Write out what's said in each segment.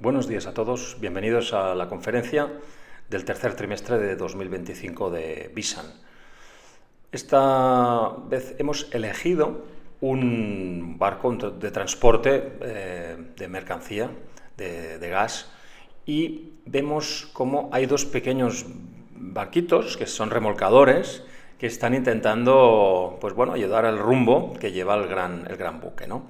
Buenos días a todos, bienvenidos a la conferencia del tercer trimestre de 2025 de Visan. Esta vez hemos elegido un barco de transporte de mercancía, de gas, y vemos cómo hay dos pequeños barquitos que son remolcadores que están intentando, pues bueno, ayudar al rumbo que lleva el gran buque, ¿no?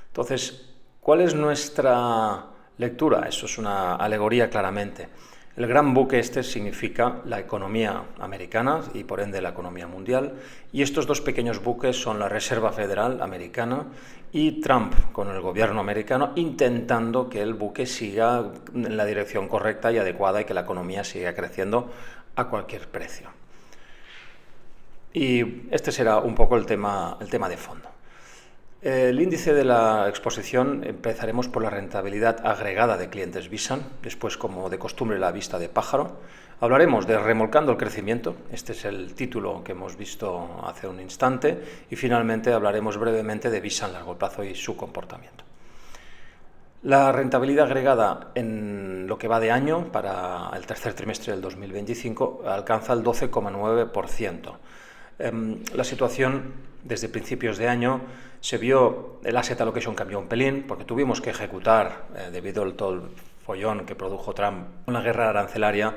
Entonces, ¿cuál es nuestra lectura? Eso es una alegoría claramente. El gran buque este significa la economía americana y por ende la economía mundial, y estos dos pequeños buques son la Reserva Federal Americana y Trump con el gobierno americano intentando que el buque siga en la dirección correcta y adecuada y que la economía siga creciendo a cualquier precio. Y este será un poco el tema de fondo. El índice de la exposición empezaremos por la rentabilidad agregada de clientes Visan, después, como de costumbre, la vista de pájaro. Hablaremos de remolcando el crecimiento, este es el título que hemos visto hace un instante, y finalmente hablaremos brevemente de Visan a largo plazo y su comportamiento. La rentabilidad agregada en lo que va de año para el tercer trimestre del 2025 alcanza el 12,9%. La situación desde principios de año se vio, el asset allocation cambió un pelín porque tuvimos que ejecutar, debido al todo el follón que produjo Trump con la guerra arancelaria,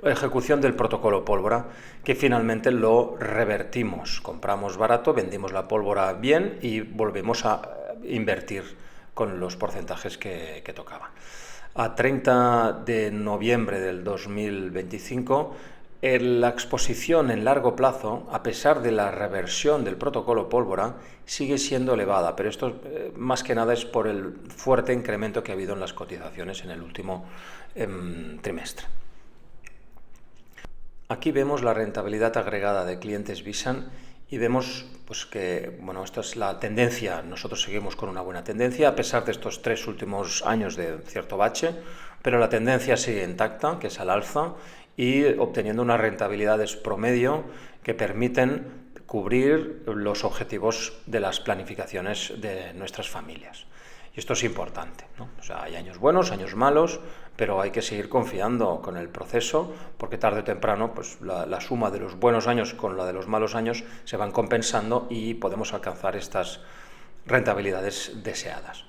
ejecución del protocolo pólvora, que finalmente lo revertimos. Compramos barato, vendimos la pólvora bien y volvemos a invertir con los porcentajes que tocaba. A 30 de noviembre del 2025, la exposición en largo plazo, a pesar de la reversión del protocolo pólvora, sigue siendo elevada, pero esto más que nada es por el fuerte incremento que ha habido en las cotizaciones en el último trimestre. Aquí vemos la rentabilidad agregada de clientes Visan y vemos pues, que bueno, esta es la tendencia. Nosotros seguimos con una buena tendencia, a pesar de estos 3 últimos años de cierto bache, pero la tendencia sigue intacta, que es al alza, y obteniendo unas rentabilidades promedio que permiten cubrir los objetivos de las planificaciones de nuestras familias. Y esto es importante, ¿no? O sea, hay años buenos, años malos, pero hay que seguir confiando con el proceso, porque tarde o temprano pues, la suma de los buenos años con la de los malos años se van compensando y podemos alcanzar estas rentabilidades deseadas.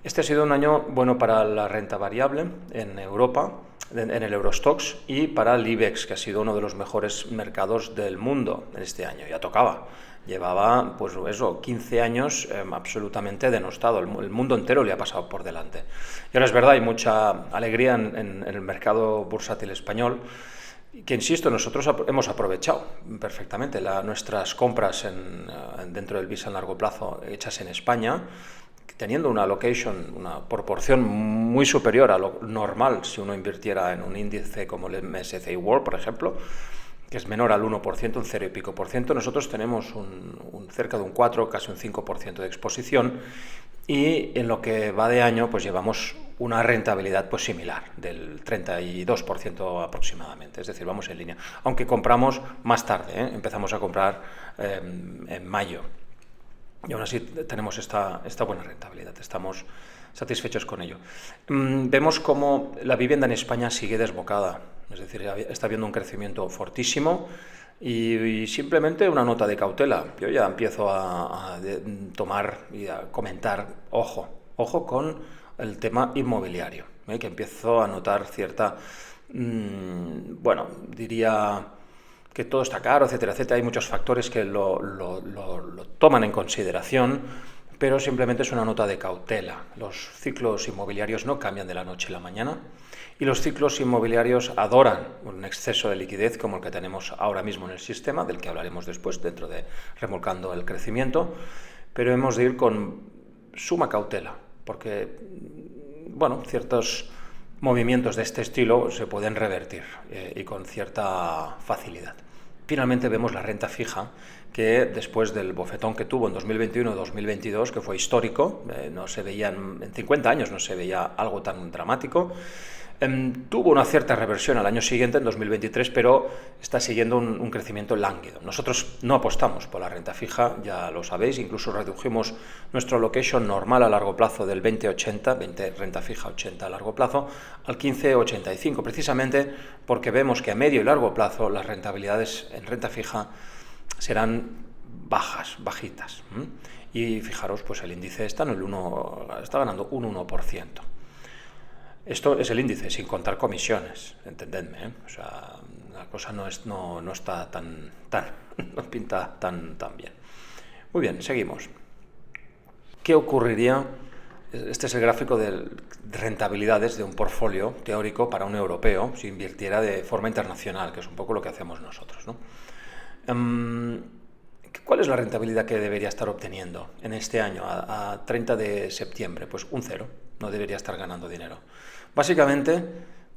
Este ha sido un año bueno para la renta variable en Europa, en el Eurostoxx, y para el IBEX, que ha sido uno de los mejores mercados del mundo en este año. Ya tocaba. Llevaba, pues eso, 15 años absolutamente denostado. El mundo entero le ha pasado por delante. Y ahora es verdad, hay mucha alegría en el mercado bursátil español, que, insisto, nosotros hemos aprovechado perfectamente nuestras compras dentro del Visa en largo plazo hechas en España, teniendo una allocation, una proporción muy superior a lo normal si uno invirtiera en un índice como el MSCI World, por ejemplo, que es menor al 1%, un 0 y pico por ciento. Nosotros tenemos cerca de un 4, casi un 5% de exposición, y en lo que va de año pues llevamos una rentabilidad pues similar, del 32% aproximadamente, es decir, vamos en línea, aunque compramos más tarde, empezamos a comprar en mayo. Y aún así tenemos esta buena rentabilidad, estamos satisfechos con ello. Vemos cómo la vivienda en España sigue desbocada, es decir, está habiendo un crecimiento fortísimo y simplemente una nota de cautela. Yo ya empiezo a tomar y a comentar, ojo con el tema inmobiliario, que empiezo a notar cierta, bueno, diría que todo está caro, etcétera, etcétera. Hay muchos factores que lo toman en consideración, pero simplemente es una nota de cautela. Los ciclos inmobiliarios no cambian de la noche a la mañana y los ciclos inmobiliarios adoran un exceso de liquidez como el que tenemos ahora mismo en el sistema, del que hablaremos después dentro de remolcando el crecimiento, pero hemos de ir con suma cautela, porque bueno, ciertos movimientos de este estilo se pueden revertir y con cierta facilidad. Finalmente vemos la renta fija, que después del bofetón que tuvo en 2021-2022, que fue histórico, no se veía en 50 años no se veía algo tan dramático, Tuvo una cierta reversión al año siguiente, en 2023, pero está siguiendo un crecimiento lánguido. Nosotros no apostamos por la renta fija, ya lo sabéis, incluso redujimos nuestro allocation normal a largo plazo del 20-80, 20 renta fija, 80 a largo plazo, al 15-85, precisamente porque vemos que a medio y largo plazo las rentabilidades en renta fija serán bajitas. Y fijaros, pues el índice está ganando un 1%. Esto es el índice, sin contar comisiones, entendedme, ¿eh? O sea, la cosa no está no pinta tan bien. Muy bien, seguimos. ¿Qué ocurriría? Este es el gráfico de rentabilidades de un portfolio teórico para un europeo si invirtiera de forma internacional, que es un poco lo que hacemos nosotros, ¿no? ¿Cuál es la rentabilidad que debería estar obteniendo en este año, a 30 de septiembre? Pues un 0, no debería estar ganando dinero. Básicamente,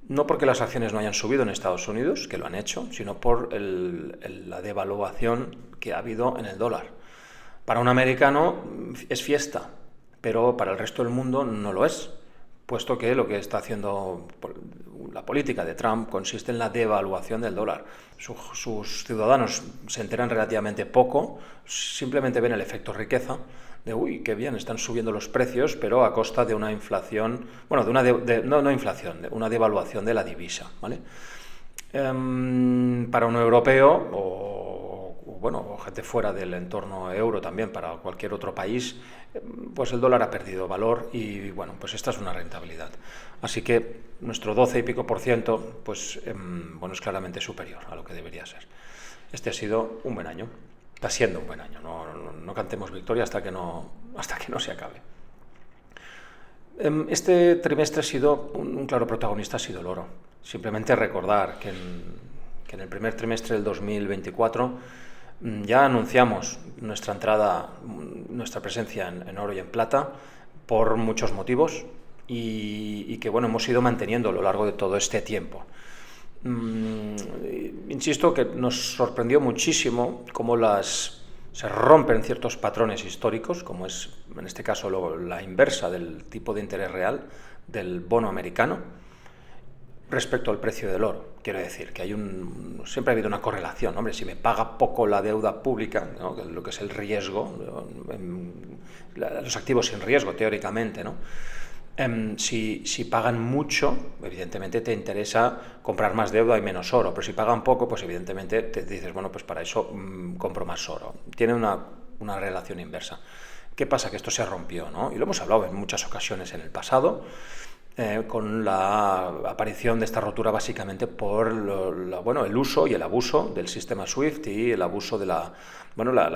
no porque las acciones no hayan subido en Estados Unidos, que lo han hecho, sino por la devaluación que ha habido en el dólar. Para un americano es fiesta, pero para el resto del mundo no lo es, puesto que lo que está haciendo la política de Trump consiste en la devaluación del dólar. Sus ciudadanos se enteran relativamente poco, simplemente ven el efecto riqueza, de uy, qué bien, están subiendo los precios, pero a costa de una inflación, bueno, de una devaluación de la divisa, ¿vale? Para un europeo o gente fuera del entorno euro también, para cualquier otro país, pues el dólar ha perdido valor y bueno, pues esta es una rentabilidad. Así que nuestro 12 y pico % pues es claramente superior a lo que debería ser. Este ha sido un buen año. Está siendo un buen año, no cantemos victoria hasta que no se acabe. Este trimestre ha sido un claro protagonista, ha sido el oro. Simplemente recordar que en el primer trimestre del 2024 ya anunciamos nuestra presencia en oro y en plata por muchos motivos y que bueno, hemos ido manteniendo a lo largo de todo este tiempo. Insisto que nos sorprendió muchísimo cómo se rompen ciertos patrones históricos, como es en este caso la inversa del tipo de interés real del bono americano respecto al precio del oro. Quiero decir que siempre ha habido una correlación. Hombre, si me paga poco la deuda pública, ¿no? Lo que es el riesgo, los activos sin riesgo teóricamente, ¿no? Si pagan mucho, evidentemente te interesa comprar más deuda y menos oro, pero si pagan poco, pues evidentemente te dices, bueno, pues para eso compro más oro. Tiene una relación inversa. ¿Qué pasa? Que esto se rompió, ¿no? Y lo hemos hablado en muchas ocasiones en el pasado, con la aparición de esta rotura básicamente por el uso y el abuso del sistema SWIFT y el abuso de la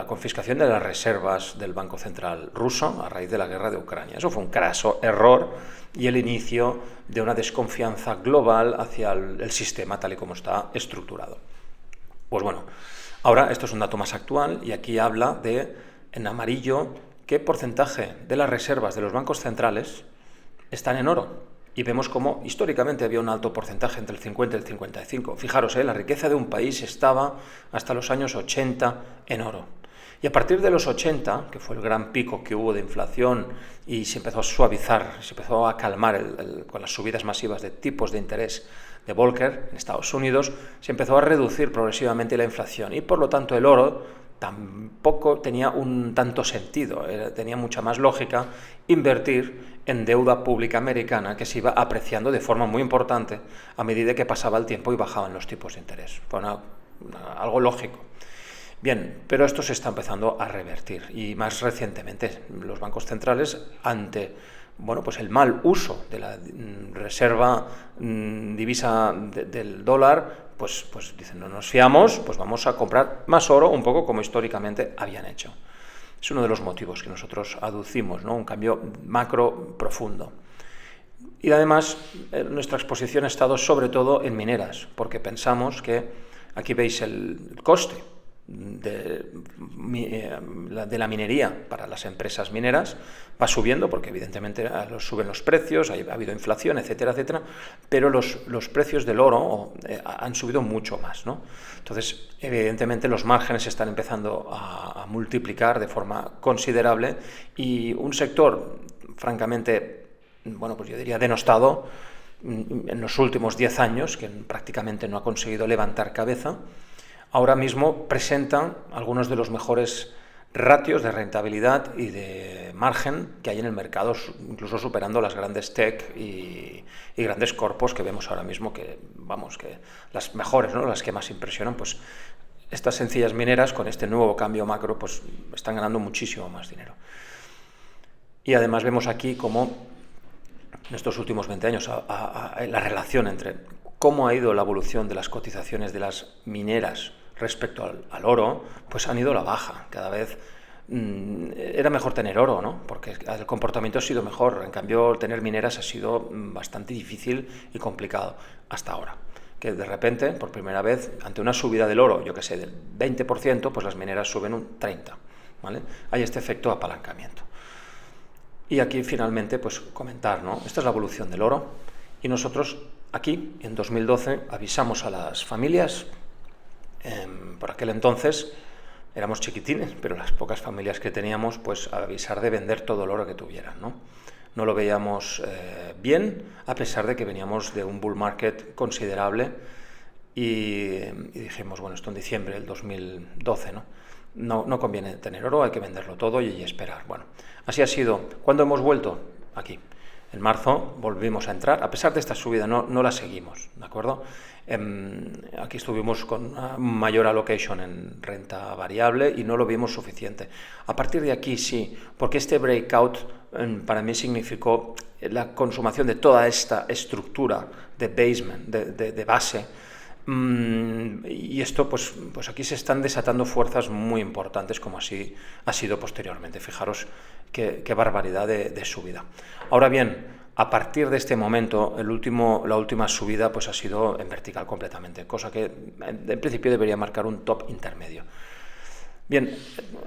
confiscación de las reservas del Banco Central ruso a raíz de la guerra de Ucrania. Eso fue un craso error y el inicio de una desconfianza global hacia el sistema tal y como está estructurado. Pues bueno, ahora esto es un dato más actual y aquí habla en amarillo, qué porcentaje de las reservas de los bancos centrales están en oro. Y vemos cómo históricamente había un alto porcentaje entre el 50 y el 55. Fijaros, la riqueza de un país estaba hasta los años 80 en oro. Y a partir de los 80, que fue el gran pico que hubo de inflación y se empezó a suavizar, se empezó a calmar con las subidas masivas de tipos de interés de Volcker en Estados Unidos, se empezó a reducir progresivamente la inflación y por lo tanto el oro tampoco tenía un tanto sentido, tenía mucha más lógica invertir en deuda pública americana que se iba apreciando de forma muy importante a medida que pasaba el tiempo y bajaban los tipos de interés. Fue algo lógico. Bien, pero esto se está empezando a revertir y más recientemente los bancos centrales ante el mal uso de la reserva divisa del dólar, pues dicen, no nos fiamos, pues vamos a comprar más oro, un poco como históricamente habían hecho. Es uno de los motivos que nosotros aducimos, ¿no? Un cambio macro profundo. Y además, nuestra exposición ha estado sobre todo en mineras, porque pensamos que, aquí veis el coste de la minería para las empresas mineras, va subiendo porque evidentemente suben los precios, ha habido inflación, etcétera, etcétera, pero los precios del oro han subido mucho más, ¿no? Entonces, evidentemente los márgenes se están empezando a multiplicar de forma considerable y un sector francamente, pues yo diría denostado, en los últimos 10 años, que prácticamente no ha conseguido levantar cabeza, ahora mismo presentan algunos de los mejores ratios de rentabilidad y de margen que hay en el mercado, incluso superando las grandes tech y grandes corpos que vemos ahora mismo, que vamos, que las mejores, ¿no? Las que más impresionan, pues estas sencillas mineras con este nuevo cambio macro pues están ganando muchísimo más dinero. Y además vemos aquí cómo en estos últimos 20 años la relación entre cómo ha ido la evolución de las cotizaciones de las mineras respecto al oro, pues han ido a la baja. Cada vez era mejor tener oro, ¿no? Porque el comportamiento ha sido mejor. En cambio, tener mineras ha sido bastante difícil y complicado hasta ahora. Que de repente, por primera vez, ante una subida del oro, yo que sé, del 20%, pues las mineras suben un 30%, ¿vale? Hay este efecto apalancamiento. Y aquí finalmente, pues comentar, ¿no? Esta es la evolución del oro y nosotros aquí, en 2012, avisamos a las familias. Por aquel entonces éramos chiquitines, pero las pocas familias que teníamos, pues a avisar de vender todo el oro que tuvieran, ¿no? No lo veíamos bien, a pesar de que veníamos de un bull market considerable y dijimos, bueno, esto en diciembre del 2012, ¿no? No conviene tener oro, hay que venderlo todo y esperar. Bueno, así ha sido. ¿Cuándo hemos vuelto? Aquí. En marzo volvimos a entrar, a pesar de esta subida, no la seguimos, ¿de acuerdo? Aquí estuvimos con una mayor allocation en renta variable y no lo vimos suficiente. A partir de aquí sí, porque este breakout para mí significó la consumación de toda esta estructura de basement, de base. Y esto, pues aquí se están desatando fuerzas muy importantes, como así ha sido posteriormente. Fijaros qué barbaridad de subida. Ahora bien, a partir de este momento, la última subida pues ha sido en vertical completamente, cosa que en principio debería marcar un top intermedio. Bien,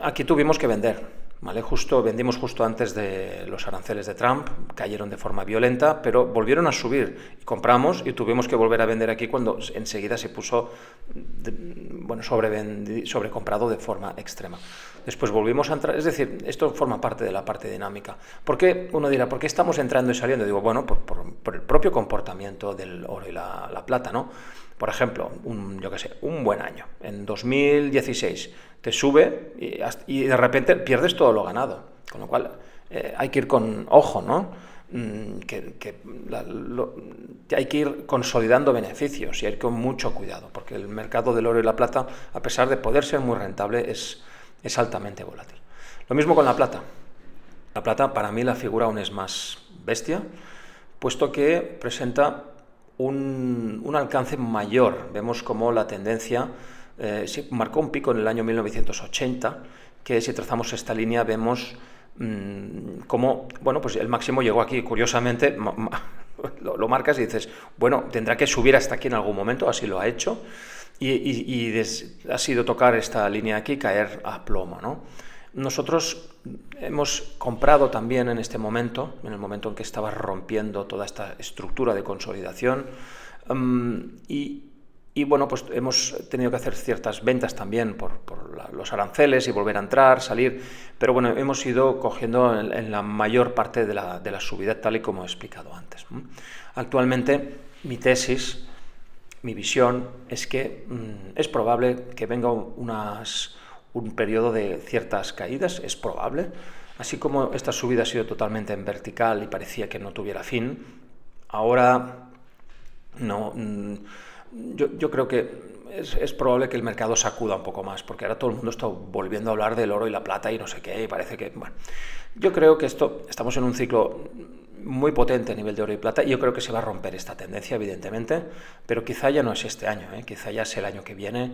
aquí tuvimos que vender. ¿Vale? Vendimos justo antes de los aranceles de Trump, cayeron de forma violenta, pero volvieron a subir. Compramos y tuvimos que volver a vender aquí cuando enseguida se puso sobrecomprado de forma extrema. Después volvimos a entrar, es decir, esto forma parte de la parte dinámica. ¿Por qué? Uno dirá, ¿por qué estamos entrando y saliendo? Digo, bueno, por el propio comportamiento del oro y la plata, ¿no? Por ejemplo, un buen año, en 2016, te sube y de repente pierdes todo lo ganado, con lo cual hay que ir con ojo, ¿no? Hay que ir consolidando beneficios y hay que ir con mucho cuidado, porque el mercado del oro y la plata, a pesar de poder ser muy rentable, es altamente volátil. Lo mismo con la plata. La plata, para mí, la figura aún es más bestia, puesto que presenta un alcance mayor. Vemos como la tendencia se marcó un pico en el año 1980, que si trazamos esta línea vemos cómo, bueno, pues el máximo llegó aquí, curiosamente, lo marcas y dices, bueno, tendrá que subir hasta aquí en algún momento, así lo ha hecho, y ha sido tocar esta línea aquí, caer a plomo, ¿no? Nosotros hemos comprado también en este momento, en el momento en que estaba rompiendo toda esta estructura de consolidación, y bueno, pues hemos tenido que hacer ciertas ventas también por los aranceles y volver a entrar, salir, pero bueno, hemos ido cogiendo en la mayor parte de la subida, tal y como he explicado antes. Actualmente, mi tesis, mi visión, es que es probable que venga un periodo de ciertas caídas, es probable, así como esta subida ha sido totalmente en vertical y parecía que no tuviera fin, ahora no. Yo creo que es probable que el mercado sacuda un poco más, porque ahora todo el mundo está volviendo a hablar del oro y la plata y no sé qué, y parece que, bueno, yo creo que estamos en un ciclo muy potente a nivel de oro y plata, y yo creo que se va a romper esta tendencia, evidentemente, pero quizá ya no es este año, quizá ya es el año que viene,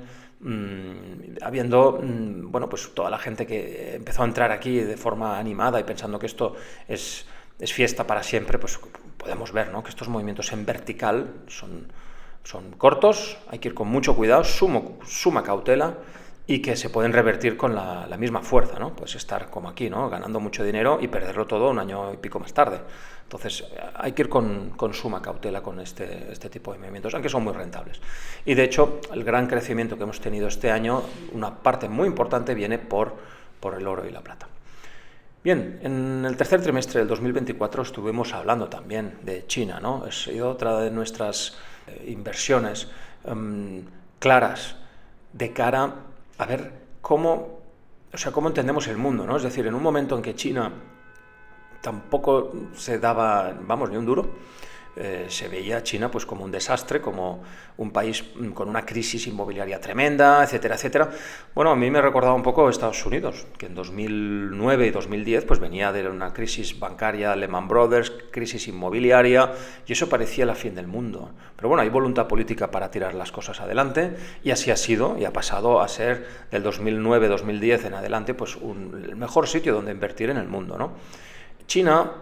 habiendo, bueno, pues toda la gente que empezó a entrar aquí de forma animada y pensando que esto es fiesta para siempre, pues podemos ver, ¿no?, que estos movimientos en vertical son cortos, hay que ir con mucho cuidado, suma cautela, y que se pueden revertir con la misma fuerza, ¿no? Pues estar como aquí, ¿no?, ganando mucho dinero y perderlo todo un año y pico más tarde. Entonces hay que ir con suma cautela con este tipo de movimientos, aunque son muy rentables. Y de hecho, el gran crecimiento que hemos tenido este año, una parte muy importante viene por el oro y la plata. Bien, en el tercer trimestre del 2024 estuvimos hablando también de China, ¿no? Ha sido otra de nuestras inversiones claras de cara a ver cómo entendemos el mundo, ¿no? Es decir, en un momento en que China tampoco se daba, vamos, ni un duro, se veía a China pues como un desastre, como un país con una crisis inmobiliaria tremenda, etcétera, etcétera. Bueno, a mí me recordaba un poco Estados Unidos, que en 2009 y 2010 pues venía de una crisis bancaria, Lehman Brothers, crisis inmobiliaria, y eso parecía la fin del mundo. Pero bueno, hay voluntad política para tirar las cosas adelante, y así ha sido, y ha pasado a ser del 2009-2010 en adelante pues el mejor sitio donde invertir en el mundo, ¿no? China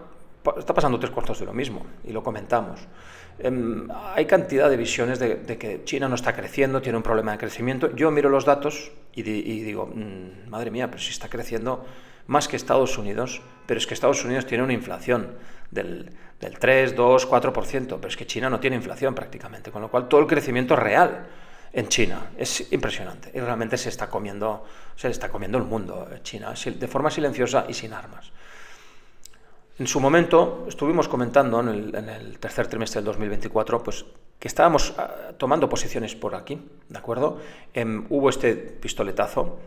está pasando 3/4 de lo mismo, y lo comentamos. Hay cantidad de visiones de que China no está creciendo, tiene un problema de crecimiento. Yo miro los datos y digo, madre mía, pero si está creciendo más que Estados Unidos, pero es que Estados Unidos tiene una inflación del 3, 2, 4%, pero es que China no tiene inflación prácticamente, con lo cual todo el crecimiento es real en China. Es impresionante y realmente se le está comiendo el mundo China, de forma silenciosa y sin armas. En su momento estuvimos comentando en el tercer trimestre del 2024 pues, que estábamos tomando posiciones por aquí, ¿de acuerdo? Hubo este pistoletazo,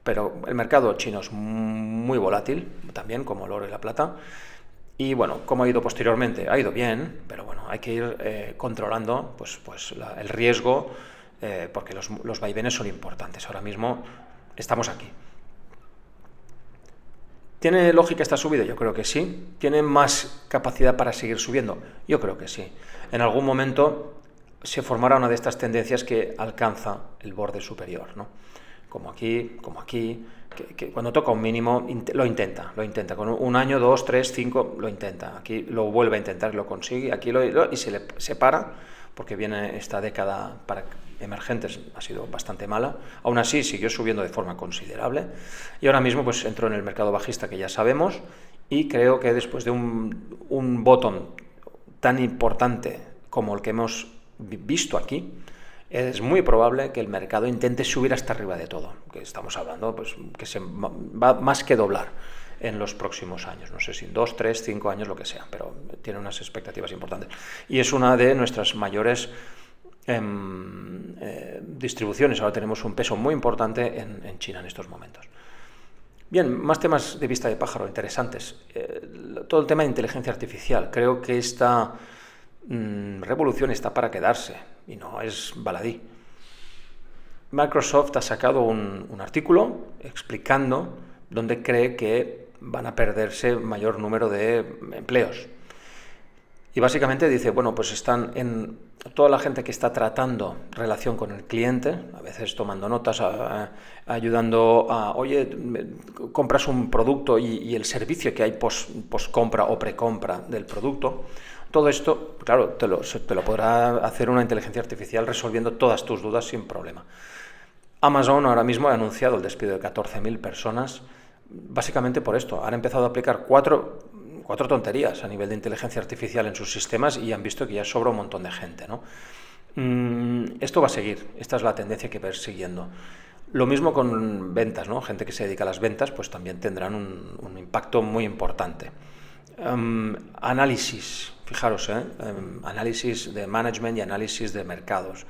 pero el mercado chino es muy volátil, también como el oro y la plata. Y bueno, ¿cómo ha ido posteriormente? Ha ido bien, pero bueno, hay que ir controlando el riesgo, porque los vaivenes son importantes. Ahora mismo estamos aquí. ¿Tiene lógica esta subida? Yo creo que sí. ¿Tiene más capacidad para seguir subiendo? Yo creo que sí. En algún momento se formará una de estas tendencias que alcanza el borde superior, ¿no? Como aquí, que cuando toca un mínimo lo intenta. Con un año, 2, 3, 5, lo intenta. Aquí lo vuelve a intentar y lo consigue. Aquí y se para, porque viene esta década para emergentes, ha sido bastante mala. Aún así siguió subiendo de forma considerable y ahora mismo pues entró en el mercado bajista, que ya sabemos, y creo que después de un bottom tan importante como el que hemos visto aquí, es muy probable que el mercado intente subir hasta arriba de todo, que estamos hablando pues que se va más que doblar en los próximos años, no sé si en 2, 3, 5 años, lo que sea, pero tiene unas expectativas importantes y es una de nuestras mayores distribuciones. Ahora tenemos un peso muy importante en China en estos momentos. Bien, más temas de vista de pájaro interesantes. Todo el tema de inteligencia artificial. Creo que esta revolución está para quedarse y no es baladí. Microsoft ha sacado un artículo explicando dónde cree que van a perderse mayor número de empleos. Y básicamente dice, bueno, pues están en toda la gente que está tratando relación con el cliente, a veces tomando notas, ayudando a, oye, compras un producto y el servicio que hay post-compra o pre-compra del producto. Todo esto, claro, te lo podrá hacer una inteligencia artificial resolviendo todas tus dudas sin problema. Amazon ahora mismo ha anunciado el despido de 14.000 personas, básicamente por esto. Han empezado a aplicar cuatro tonterías a nivel de inteligencia artificial en sus sistemas y han visto que ya sobra un montón de gente, ¿no? Esto va a seguir, esta es la tendencia que va a ir siguiendo. Lo mismo con ventas, ¿no? Gente que se dedica a las ventas pues también tendrán un impacto muy importante. Análisis, fijaros, análisis de management y análisis de mercados.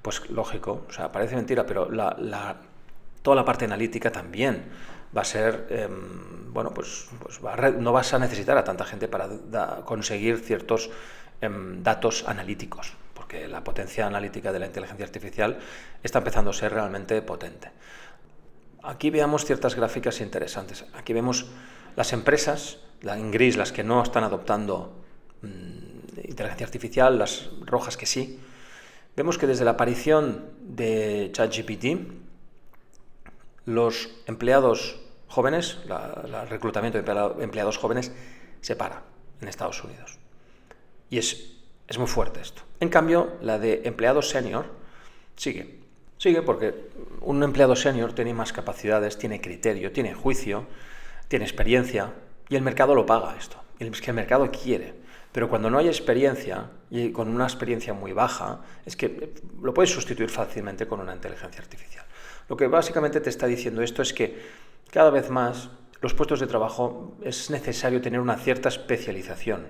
Pues lógico, o sea, parece mentira, pero toda la parte analítica también va a ser, no vas a necesitar a tanta gente para conseguir ciertos datos analíticos, porque la potencia analítica de la inteligencia artificial está empezando a ser realmente potente. Aquí veamos ciertas gráficas interesantes. Aquí vemos las empresas, en gris las que no están adoptando inteligencia artificial, las rojas que sí. Vemos que desde la aparición de ChatGPT, los empleados jóvenes, el reclutamiento de empleados jóvenes se para en Estados Unidos. Y es muy fuerte esto. En cambio, la de empleados senior sigue. Sigue porque un empleado senior tiene más capacidades, tiene criterio, tiene juicio, tiene experiencia, y el mercado lo paga esto. Es que el mercado quiere. Pero cuando no hay experiencia, y con una experiencia muy baja, es que lo puedes sustituir fácilmente con una inteligencia artificial. Lo que básicamente te está diciendo esto es que cada vez más los puestos de trabajo es necesario tener una cierta especialización.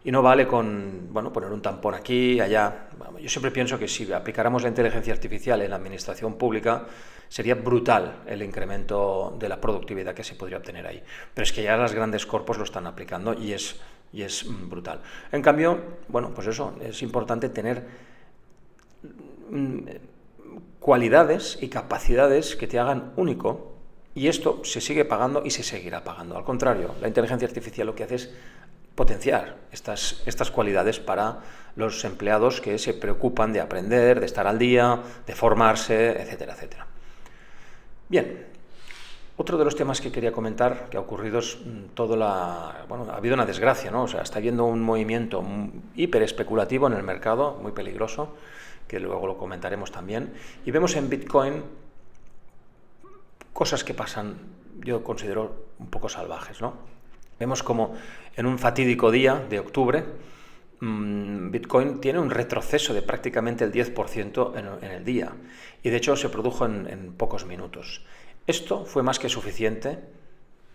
Y no vale con, bueno, poner un tampón aquí, allá. Yo siempre pienso que si aplicáramos la inteligencia artificial en la administración pública, sería brutal el incremento de la productividad que se podría obtener ahí. Pero es que ya las grandes corpos lo están aplicando y es brutal. En cambio, bueno, pues eso, es importante tener cualidades y capacidades que te hagan único, y esto se sigue pagando y se seguirá pagando. Al contrario, la inteligencia artificial lo que hace es potenciar estas cualidades para los empleados que se preocupan de aprender, de estar al día, de formarse, etcétera, etcétera. Bien, otro de los temas que quería comentar que ha ocurrido es ha habido una desgracia, ¿no? O sea, está habiendo un movimiento hiper especulativo en el mercado, muy peligroso, que luego lo comentaremos también, y vemos en Bitcoin cosas que pasan, yo considero un poco salvajes, ¿no? Vemos como en un fatídico día de octubre, Bitcoin tiene un retroceso de prácticamente el 10% en el día, y de hecho se produjo en pocos minutos. Esto fue más que suficiente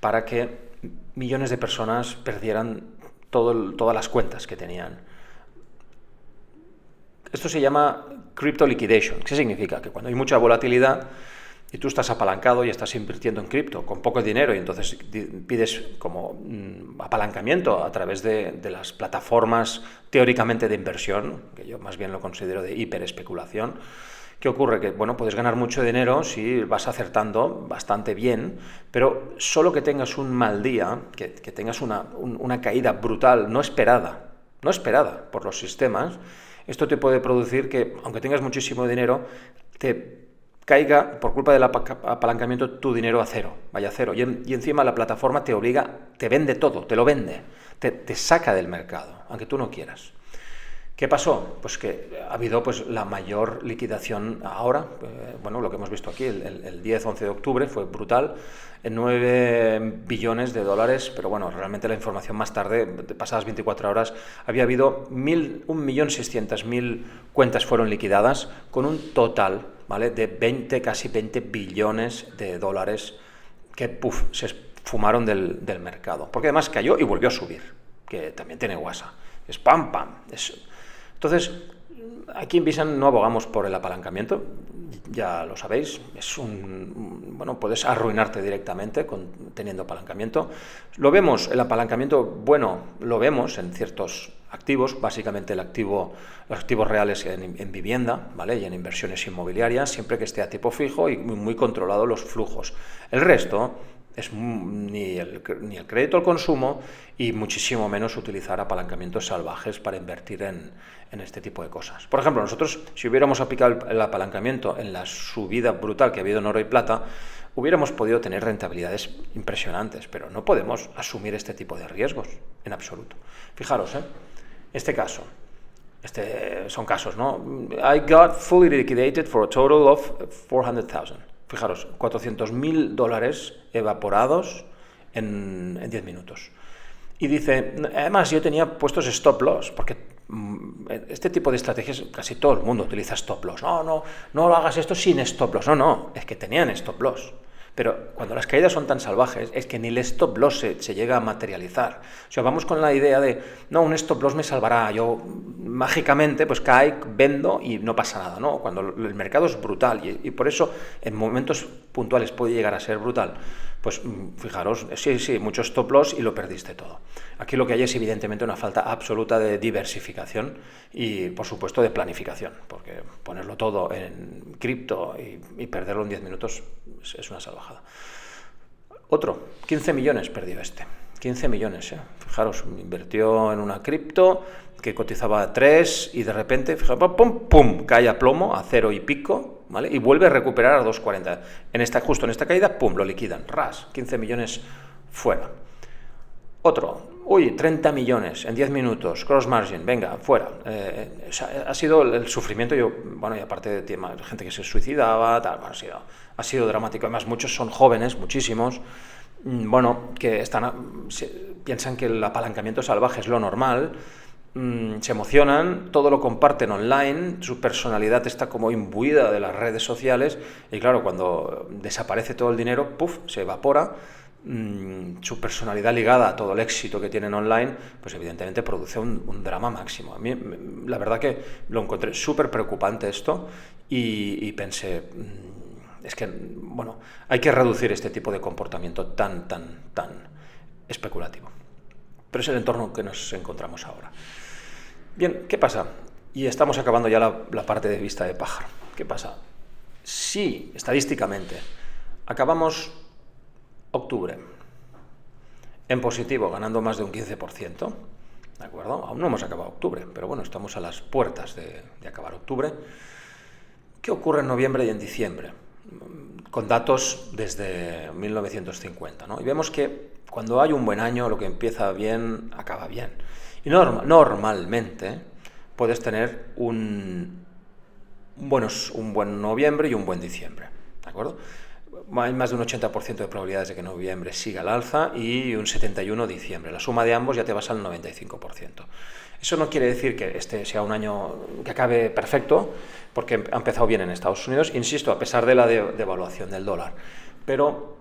para que millones de personas perdieran todas las cuentas que tenían. Esto se llama crypto liquidation. ¿Qué significa? Que cuando hay mucha volatilidad y tú estás apalancado y estás invirtiendo en cripto con poco dinero y entonces pides como apalancamiento a través de las plataformas teóricamente de inversión, que yo más bien lo considero de hiperespeculación. ¿Qué ocurre? Que bueno, puedes ganar mucho dinero si vas acertando bastante bien, pero solo que tengas un mal día, que tengas una caída brutal, no esperada por los sistemas, esto te puede producir que, aunque tengas muchísimo dinero, te caiga, por culpa del apalancamiento, tu dinero a cero, vaya a cero. Y encima la plataforma te obliga, te vende todo, te lo vende, te saca del mercado, aunque tú no quieras. ¿Qué pasó? Pues que ha habido la mayor liquidación ahora, bueno, lo que hemos visto aquí, el 10-11 de octubre fue brutal, en 9 billones de dólares, pero bueno, realmente la información más tarde, pasadas 24 horas, había habido 1.600.000 cuentas fueron liquidadas, con un total, ¿vale?, de casi 20 billones de dólares que se fumaron del mercado, porque además cayó y volvió a subir, que también tiene guasa, es pam, pam, Entonces, aquí en Visan no abogamos por el apalancamiento, ya lo sabéis, puedes arruinarte directamente teniendo apalancamiento. Lo vemos, el apalancamiento bueno, lo vemos en ciertos activos, básicamente los activos reales en vivienda, ¿vale?, y en inversiones inmobiliarias, siempre que esté a tipo fijo y muy controlado los flujos. El resto es ni el crédito al consumo y muchísimo menos utilizar apalancamientos salvajes para invertir en este tipo de cosas. Por ejemplo, nosotros, si hubiéramos aplicado el apalancamiento en la subida brutal que ha habido en oro y plata, hubiéramos podido tener rentabilidades impresionantes, pero no podemos asumir este tipo de riesgos en absoluto. Fijaros, este caso. Son casos, ¿no? I got fully liquidated for a total of 400,000. Fijaros, $400.000 evaporados en 10 minutos. Y dice, además yo tenía puestos stop loss, porque este tipo de estrategias casi todo el mundo utiliza stop loss. No lo hagas esto sin stop loss. No, es que tenían stop loss. Pero cuando las caídas son tan salvajes, es que ni el stop loss se llega a materializar. O sea, vamos con la idea de, no, un stop loss me salvará, yo mágicamente pues vendo y no pasa nada, ¿no? Cuando el mercado es brutal y por eso en momentos puntuales puede llegar a ser brutal, pues fijaros, sí, mucho stop loss y lo perdiste todo. Aquí lo que hay es evidentemente una falta absoluta de diversificación y, por supuesto, de planificación, porque ponerlo todo en cripto y perderlo en 10 minutos es una salvajada. Otro, 15 millones perdió 15 millones, Fijaros, invirtió en una cripto que cotizaba a 3 y de repente, fijaros, pum, cae a plomo, a 0 y pico, ¿vale? Y vuelve a recuperar a 2,40. Justo en esta caída, pum, lo liquidan, 15 millones fuera. Otro, 30 millones en 10 minutos, cross margin, venga, fuera. Ha sido el sufrimiento, y aparte de gente que se suicidaba, ha sido dramático. Además, muchos son jóvenes, muchísimos, que piensan que el apalancamiento salvaje es lo normal, se emocionan, todo lo comparten online, su personalidad está como imbuida de las redes sociales y claro, cuando desaparece todo el dinero, se evapora, su personalidad ligada a todo el éxito que tienen online, pues evidentemente produce un drama máximo. A mí la verdad que lo encontré súper preocupante esto y pensé, es que, bueno, hay que reducir este tipo de comportamiento tan especulativo. Pero es el entorno que nos encontramos ahora. Bien, ¿qué pasa? Y estamos acabando ya la parte de vista de pájaro. ¿Qué pasa? Si, estadísticamente, acabamos octubre en positivo, ganando más de un 15%, ¿de acuerdo? Aún no hemos acabado octubre, pero bueno, estamos a las puertas de acabar octubre. ¿Qué ocurre en noviembre y en diciembre? Con datos desde 1950, ¿no? Y vemos que cuando hay un buen año, lo que empieza bien, acaba bien. Y normalmente puedes tener un buen noviembre y un buen diciembre, ¿de acuerdo? Hay más de un 80% de probabilidades de que noviembre siga al alza y un 71% diciembre. La suma de ambos ya te vas al 95%. Eso no quiere decir que este sea un año que acabe perfecto, porque ha empezado bien en Estados Unidos, insisto, a pesar de la devaluación del dólar. Pero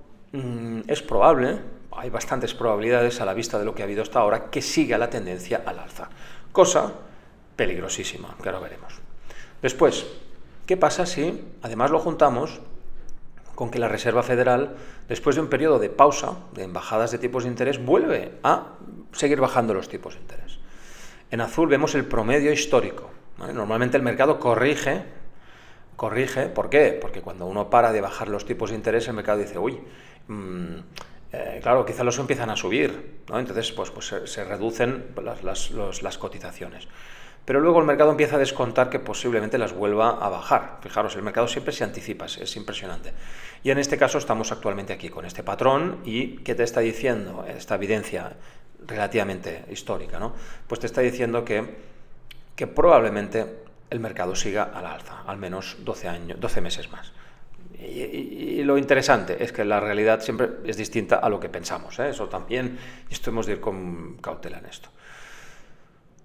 es probable, hay bastantes probabilidades a la vista de lo que ha habido hasta ahora, que siga la tendencia al alza. Cosa peligrosísima, que ahora veremos. Después, ¿qué pasa si además lo juntamos con que la Reserva Federal, después de un periodo de pausa, de bajadas de tipos de interés, vuelve a seguir bajando los tipos de interés? En azul vemos el promedio histórico, ¿vale? Normalmente el mercado corrige, ¿por qué? Porque cuando uno para de bajar los tipos de interés, el mercado dice, uy, claro, quizá los empiezan a subir, ¿no? Entonces pues se reducen las cotizaciones. Pero luego el mercado empieza a descontar que posiblemente las vuelva a bajar. Fijaros, el mercado siempre se anticipa, es impresionante. Y en este caso estamos actualmente aquí con este patrón y ¿qué te está diciendo esta evidencia relativamente histórica, ¿no? Pues te está diciendo que probablemente el mercado siga al alza, al menos 12 meses más. Y lo interesante es que la realidad siempre es distinta a lo que pensamos, ¿eh? Eso también, esto hemos de ir con cautela en esto.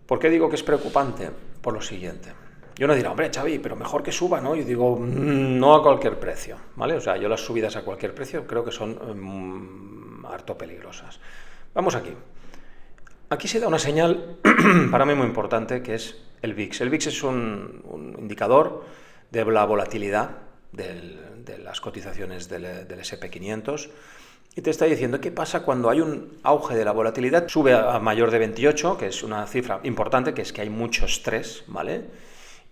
¿Por qué digo que es preocupante? Por lo siguiente. Yo no dirá, hombre, Xavi, pero mejor que suba, ¿no? Yo digo, no a cualquier precio, ¿vale? O sea, yo las subidas a cualquier precio creo que son harto peligrosas. Vamos aquí. Aquí se da una señal para mí muy importante, que es el VIX. El VIX es un indicador de la volatilidad de las cotizaciones del S&P 500 y te está diciendo qué pasa cuando hay un auge de la volatilidad, sube a mayor de 28, que es una cifra importante, que es que hay mucho estrés, ¿vale?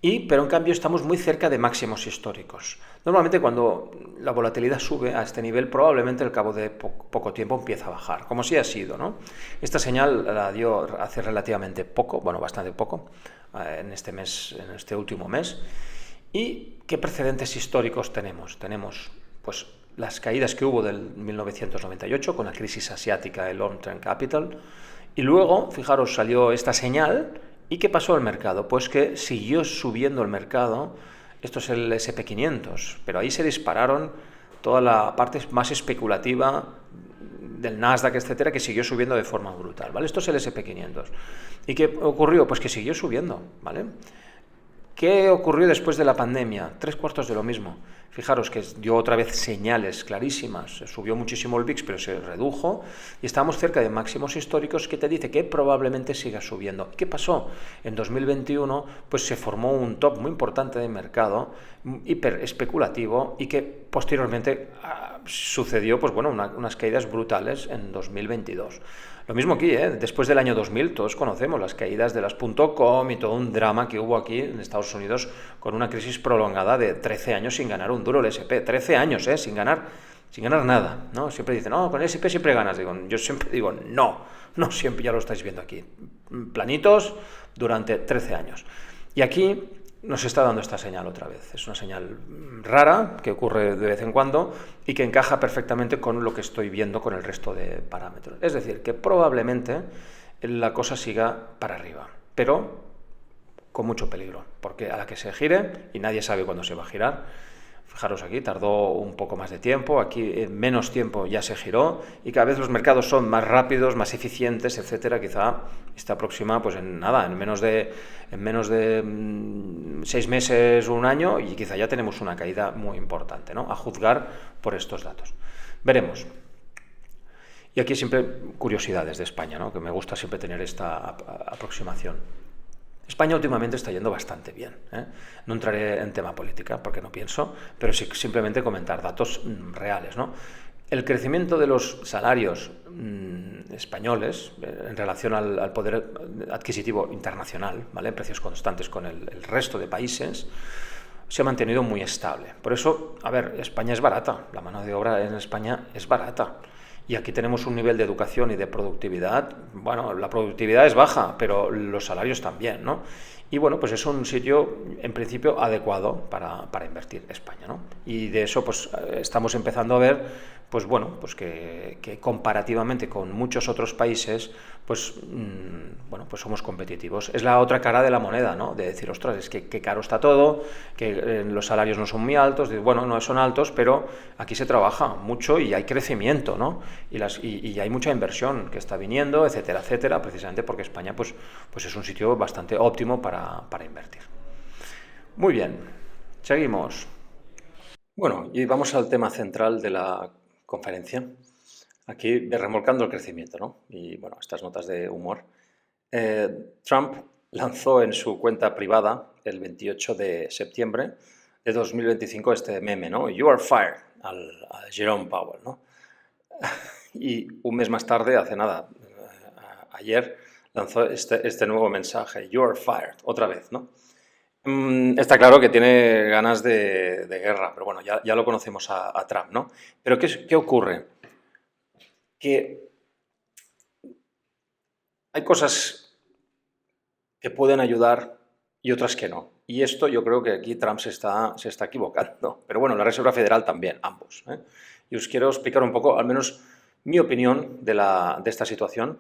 Pero en cambio estamos muy cerca de máximos históricos. Normalmente cuando la volatilidad sube a este nivel, probablemente al cabo de poco tiempo empieza a bajar, como sí ha sido, ¿no? Esta señal la dio hace relativamente poco, bueno, bastante poco, en este último mes. ¿Y qué precedentes históricos tenemos? Tenemos, pues, las caídas que hubo del 1998 con la crisis asiática de Long Term Capital, y luego, fijaros, salió esta señal. ¿Y qué pasó al mercado? Pues que siguió subiendo el mercado. Esto es el S&P 500, pero ahí se dispararon toda la parte más especulativa del Nasdaq, etcétera, que siguió subiendo de forma brutal, ¿vale? Esto es el S&P 500. ¿Y qué ocurrió? Pues que siguió subiendo, ¿vale? ¿Qué ocurrió después de la pandemia? 3/4 de lo mismo. Fijaros que dio otra vez señales clarísimas. Subió muchísimo el VIX, pero se redujo y estamos cerca de máximos históricos, que te dice que probablemente siga subiendo. ¿Qué pasó? En 2021 pues se formó un top muy importante de mercado, hiper especulativo, y que posteriormente sucedió pues bueno, unas caídas brutales en 2022. Lo mismo aquí, después del año 2000, todos conocemos las caídas de las .com y todo un drama que hubo aquí en Estados Unidos con una crisis prolongada de 13 años sin ganar un duro el S&P. 13 años, sin ganar nada, ¿no? Siempre dicen, no, con el S&P siempre ganas. Yo siempre digo, no siempre, ya lo estáis viendo aquí. Planitos durante 13 años. Y aquí nos está dando esta señal otra vez. Es una señal rara que ocurre de vez en cuando y que encaja perfectamente con lo que estoy viendo con el resto de parámetros. Es decir, que probablemente la cosa siga para arriba, pero con mucho peligro, porque a la que se gire, y nadie sabe cuándo se va a girar. Fijaros aquí, tardó un poco más de tiempo, aquí en menos tiempo ya se giró, y cada vez los mercados son más rápidos, más eficientes, etcétera. Quizá está próxima, pues en menos de 6 meses o un año, y quizá ya tenemos una caída muy importante, ¿no? A juzgar por estos datos. Veremos. Y aquí siempre curiosidades de España, ¿no? Que me gusta siempre tener esta aproximación. España últimamente está yendo bastante bien, ¿eh? No entraré en tema política porque no pienso, pero sí simplemente comentar datos reales, ¿no? El crecimiento de los salarios españoles en relación al poder adquisitivo internacional, ¿vale? Precios constantes con el resto de países, se ha mantenido muy estable. Por eso, a ver, España es barata, la mano de obra en España es barata. Y aquí tenemos un nivel de educación y de productividad, bueno, la productividad es baja, pero los salarios también, ¿no? Y bueno, pues es un sitio, en principio, adecuado para invertir España, ¿no? Y de eso, pues, estamos empezando a ver, pues bueno, pues que comparativamente con muchos otros países, pues, bueno, pues somos competitivos. Es la otra cara de la moneda, ¿no? De decir, ostras, es que caro está todo, que los salarios no son muy altos, bueno, no son altos, pero aquí se trabaja mucho y hay crecimiento, ¿no? Y hay mucha inversión que está viniendo, etcétera, etcétera, precisamente porque España, pues es un sitio bastante óptimo para invertir. Muy bien, seguimos. Bueno, y vamos al tema central de la conferencia. Aquí remolcando el crecimiento, ¿no? Y bueno, estas notas de humor. Trump lanzó en su cuenta privada el 28 de septiembre de 2025 este meme, ¿no? You are fired, a Jerome Powell, ¿no? Y un mes más tarde, hace nada, ayer, lanzó este nuevo mensaje, you are fired, otra vez, ¿no? Está claro que tiene ganas de guerra, pero bueno, ya lo conocemos a Trump, ¿no? Pero ¿qué ocurre? Que hay cosas que pueden ayudar y otras que no. Y esto yo creo que aquí Trump se está equivocando. Pero bueno, la Reserva Federal también, ambos, ¿eh? Y os quiero explicar un poco, al menos, mi opinión de esta situación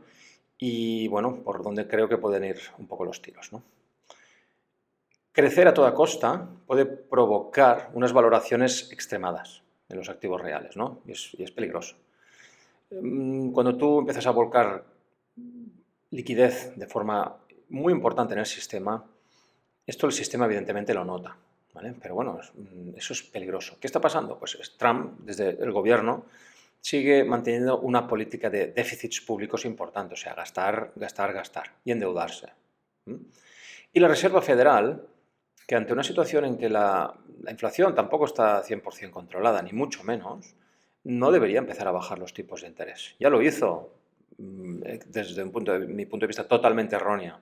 y, bueno, por dónde creo que pueden ir un poco los tiros, ¿no? Crecer a toda costa puede provocar unas valoraciones extremadas de los activos reales, ¿no? Y es peligroso. Cuando tú empiezas a volcar liquidez de forma muy importante en el sistema, esto el sistema evidentemente lo nota, ¿vale? Pero bueno, eso es peligroso. ¿Qué está pasando? Pues Trump, desde el gobierno, sigue manteniendo una política de déficits públicos importante, o sea, gastar, gastar, gastar y endeudarse. Y la Reserva Federal, que ante una situación en que la inflación tampoco está 100% controlada, ni mucho menos, no debería empezar a bajar los tipos de interés. Ya lo hizo desde mi punto de vista totalmente erróneo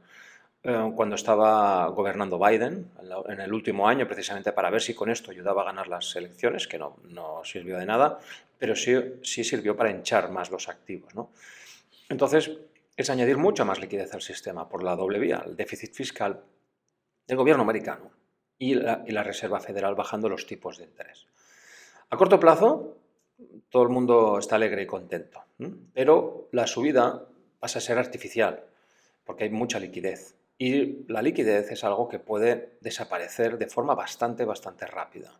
cuando estaba gobernando Biden en el último año, precisamente para ver si con esto ayudaba a ganar las elecciones, que no sirvió de nada, pero sí sirvió para hinchar más los activos, ¿no? Entonces, es añadir mucha más liquidez al sistema por la doble vía, el déficit fiscal del gobierno americano y la Reserva Federal bajando los tipos de interés. A corto plazo, todo el mundo está alegre y contento, pero la subida pasa a ser artificial porque hay mucha liquidez. Y la liquidez es algo que puede desaparecer de forma bastante rápida.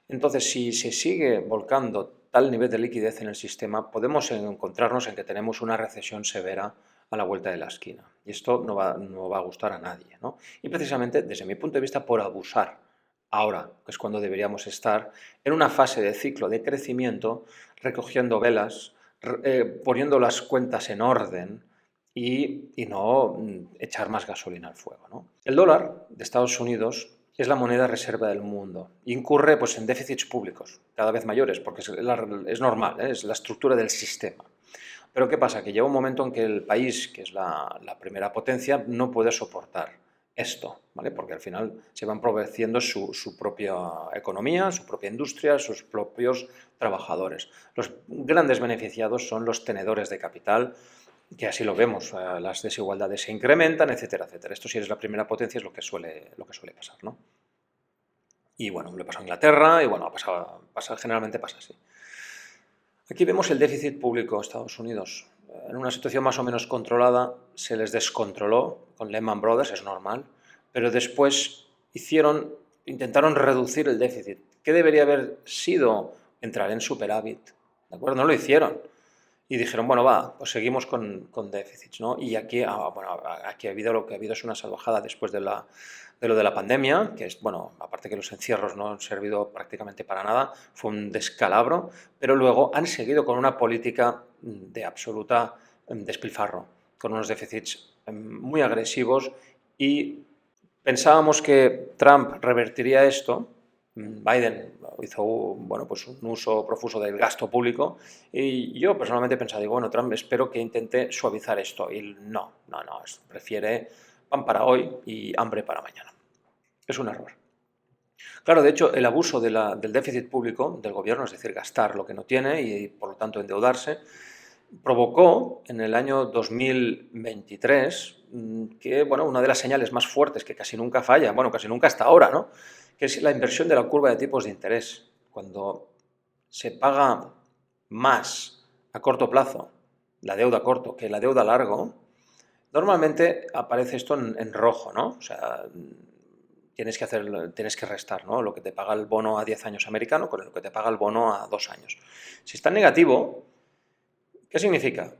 Entonces, si se sigue volcando tal nivel de liquidez en el sistema, podemos encontrarnos en que tenemos una recesión severa a la vuelta de la esquina. Y esto no va a gustar a nadie, ¿no? Y precisamente, desde mi punto de vista, por abusar ahora, que es cuando deberíamos estar, en una fase de ciclo de crecimiento, recogiendo velas, poniendo las cuentas en orden, y no echar más gasolina al fuego, ¿no? El dólar de Estados Unidos es la moneda reserva del mundo. Incurre pues, en déficits públicos cada vez mayores, porque es normal, ¿eh? Es la estructura del sistema. Pero ¿qué pasa? Que llega un momento en que el país, que es la primera potencia, no puede soportar esto, ¿vale? Porque al final se van empobreciendo su propia economía, su propia industria, sus propios trabajadores. Los grandes beneficiados son los tenedores de capital, que así lo vemos, las desigualdades se incrementan, etcétera, etcétera. Esto si eres la primera potencia es lo que suele pasar, ¿no? Y bueno, le pasó a Inglaterra y bueno, generalmente pasa así. Aquí vemos el déficit público de Estados Unidos. En una situación más o menos controlada se les descontroló con Lehman Brothers, es normal, pero después intentaron reducir el déficit. ¿Qué debería haber sido? Entrar en superávit, ¿de acuerdo? No lo hicieron. Y dijeron, bueno, pues seguimos con déficits, ¿no? Y aquí, aquí ha habido lo que ha habido es una salvajada después de lo de la pandemia, que es, bueno, aparte que los encierros no han servido prácticamente para nada, fue un descalabro, pero luego han seguido con una política de absoluta despilfarro, con unos déficits muy agresivos, y pensábamos que Trump revertiría esto. Biden hizo bueno, pues un uso profuso del gasto público, y yo personalmente pensaba, digo, bueno, Trump espero que intente suavizar esto, y no, prefiere pan para hoy y hambre para mañana. Es un error. Claro, de hecho, el abuso del déficit público del gobierno, es decir, gastar lo que no tiene y por lo tanto endeudarse, provocó en el año 2023 que, bueno, una de las señales más fuertes que casi nunca falla, bueno, casi nunca hasta ahora, ¿no?, que es la inversión de la curva de tipos de interés. Cuando se paga más a corto plazo la deuda a corto que la deuda a largo, normalmente aparece esto en rojo, ¿no? O sea, tienes que restar, ¿no?, lo que te paga el bono a 10 años americano con lo que te paga el bono a 2 años. Si está en negativo, ¿qué significa?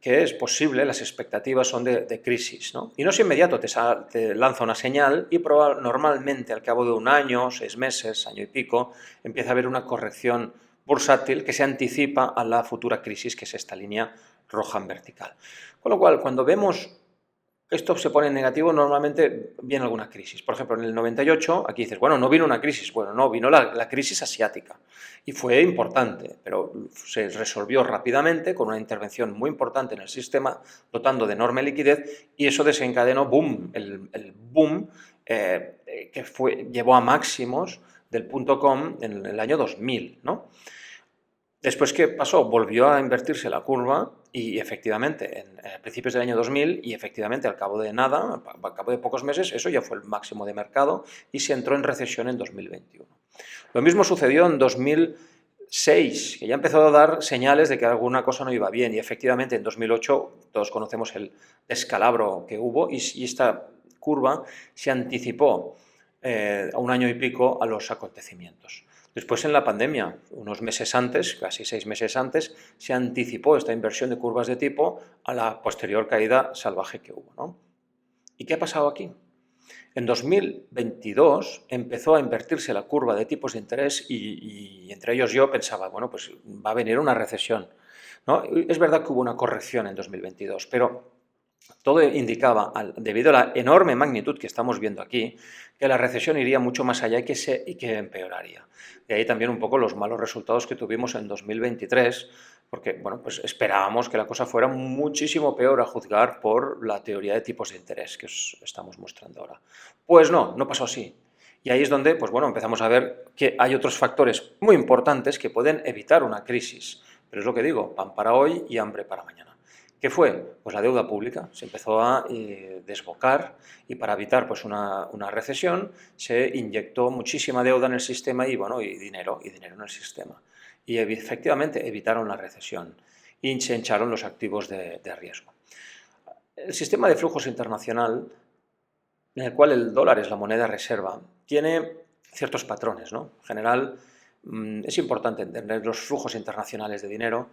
Que es posible, las expectativas son de crisis, ¿no? Y no es inmediato, te lanza una señal y normalmente al cabo de un año, 6 meses, año y pico, empieza a haber una corrección bursátil que se anticipa a la futura crisis, que es esta línea roja en vertical. Con lo cual, cuando vemos que esto se pone en negativo, normalmente viene alguna crisis. Por ejemplo, en el 98, aquí dices, bueno, no vino una crisis. Bueno, no, vino la crisis asiática. Y fue importante, pero se resolvió rápidamente con una intervención muy importante en el sistema, dotando de enorme liquidez, y eso desencadenó el boom que llevó a máximos del .com en el año 2000, ¿no? Después, ¿qué pasó? Volvió a invertirse la curva y efectivamente, en principios del año 2000, y efectivamente al cabo de nada, al cabo de pocos meses, eso ya fue el máximo de mercado y se entró en recesión en 2021. Lo mismo sucedió en 2006, que ya empezó a dar señales de que alguna cosa no iba bien, y efectivamente en 2008 todos conocemos el descalabro que hubo, y esta curva se anticipó a un año y pico a los acontecimientos. Después, en la pandemia, unos meses antes, casi 6 meses antes, se anticipó esta inversión de curvas de tipo a la posterior caída salvaje que hubo, ¿no? ¿Y qué ha pasado aquí? En 2022 empezó a invertirse la curva de tipos de interés y entre ellos yo pensaba, bueno, pues va a venir una recesión, ¿no? Es verdad que hubo una corrección en 2022, pero todo indicaba, debido a la enorme magnitud que estamos viendo aquí, que la recesión iría mucho más allá y que empeoraría. De ahí también un poco los malos resultados que tuvimos en 2023, porque bueno, pues esperábamos que la cosa fuera muchísimo peor, a juzgar por la teoría de tipos de interés que os estamos mostrando ahora. Pues no pasó así. Y ahí es donde, pues bueno, empezamos a ver que hay otros factores muy importantes que pueden evitar una crisis. Pero es lo que digo, pan para hoy y hambre para mañana. ¿Qué fue? Pues la deuda pública se empezó a desbocar, y para evitar pues una recesión se inyectó muchísima deuda en el sistema y dinero en el sistema. Y efectivamente evitaron la recesión y se hincharon los activos de riesgo. El sistema de flujos internacional, en el cual el dólar es la moneda reserva, tiene ciertos patrones, ¿no? En general, es importante entender los flujos internacionales de dinero.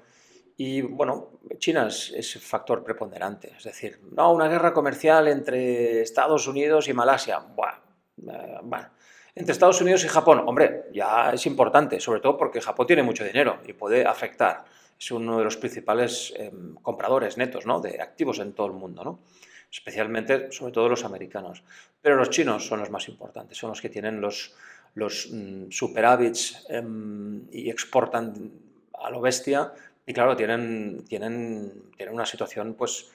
Y bueno, China es factor preponderante, es decir, no, una guerra comercial entre Estados Unidos y Malasia, bueno, entre Estados Unidos y Japón, hombre, ya es importante, sobre todo porque Japón tiene mucho dinero y puede afectar, es uno de los principales compradores netos, ¿no?, de activos en todo el mundo, ¿no?, especialmente, sobre todo los americanos. Pero los chinos son los más importantes, son los que tienen los superávits y exportan a lo bestia. Y claro, tienen una situación pues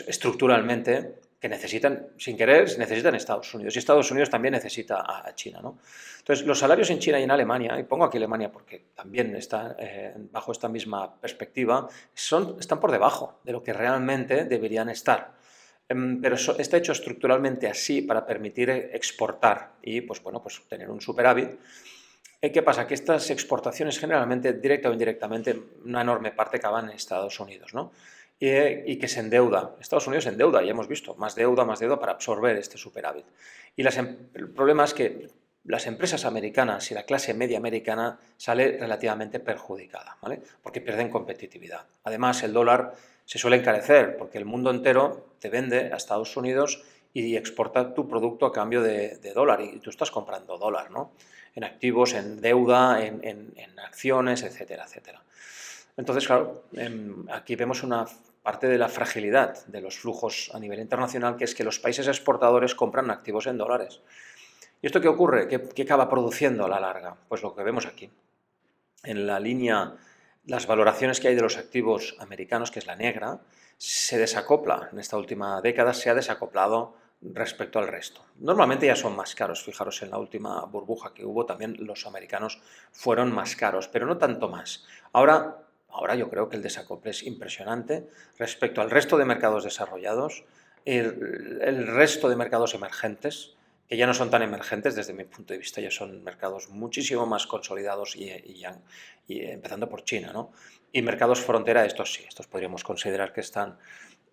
estructuralmente que necesitan, sin querer, necesitan Estados Unidos. Y Estados Unidos también necesita a China, ¿no? Entonces, los salarios en China y en Alemania, y pongo aquí Alemania porque también está bajo esta misma perspectiva, están por debajo de lo que realmente deberían estar. Pero está hecho estructuralmente así para permitir exportar y pues tener un superávit. ¿Qué pasa? Que estas exportaciones generalmente, directa o indirectamente, una enorme parte acaban en Estados Unidos, ¿no? Y que se endeuda. Estados Unidos se endeuda, ya hemos visto, más deuda para absorber este superávit. Y el problema es que las empresas americanas y la clase media americana sale relativamente perjudicada, ¿vale?, porque pierden competitividad. Además, el dólar se suele encarecer porque el mundo entero te vende a Estados Unidos y exporta tu producto a cambio de dólar, y tú estás comprando dólar, ¿no?, en activos, en deuda, en acciones, etcétera, etcétera. Entonces, claro, aquí vemos una parte de la fragilidad de los flujos a nivel internacional, que es que los países exportadores compran activos en dólares. ¿Y esto qué ocurre? ¿Qué acaba produciendo a la larga? Pues lo que vemos aquí. En la línea, las valoraciones que hay de los activos americanos, que es la negra, se desacopla. En esta última década se ha desacoplado respecto al resto. Normalmente ya son más caros. Fijaros, en la última burbuja que hubo también los americanos fueron más caros, pero no tanto más. Ahora yo creo que el desacople es impresionante respecto al resto de mercados desarrollados, el resto de mercados emergentes, que ya no son tan emergentes desde mi punto de vista, ya son mercados muchísimo más consolidados y empezando por China, ¿no? Y mercados frontera, estos sí, estos podríamos considerar que están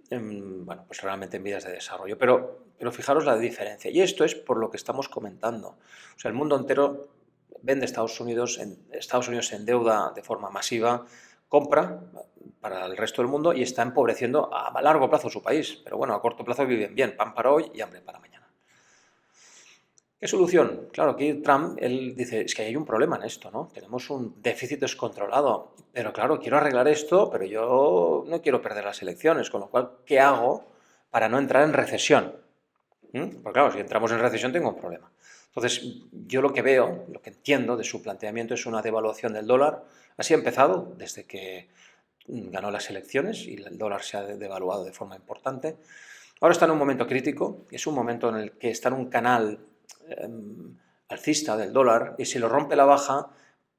bueno, pues realmente en vías de desarrollo. Pero fijaros la diferencia. Y esto es por lo que estamos comentando. O sea, el mundo entero vende Estados Unidos se endeuda de forma masiva, compra para el resto del mundo y está empobreciendo a largo plazo su país. Pero bueno, a corto plazo viven bien, pan para hoy y hambre para mañana. ¿Qué solución? Claro, aquí Trump, él dice, es que hay un problema en esto, ¿no? Tenemos un déficit descontrolado, pero claro, quiero arreglar esto, pero yo no quiero perder las elecciones, con lo cual, ¿qué hago para no entrar en recesión? Porque claro, si entramos en recesión tengo un problema. Entonces, yo lo que veo, lo que entiendo de su planteamiento es una devaluación del dólar. Así ha empezado desde que ganó las elecciones y el dólar se ha devaluado de forma importante. Ahora está en un momento crítico, es un momento en el que está en un canal alcista del dólar y si lo rompe la baja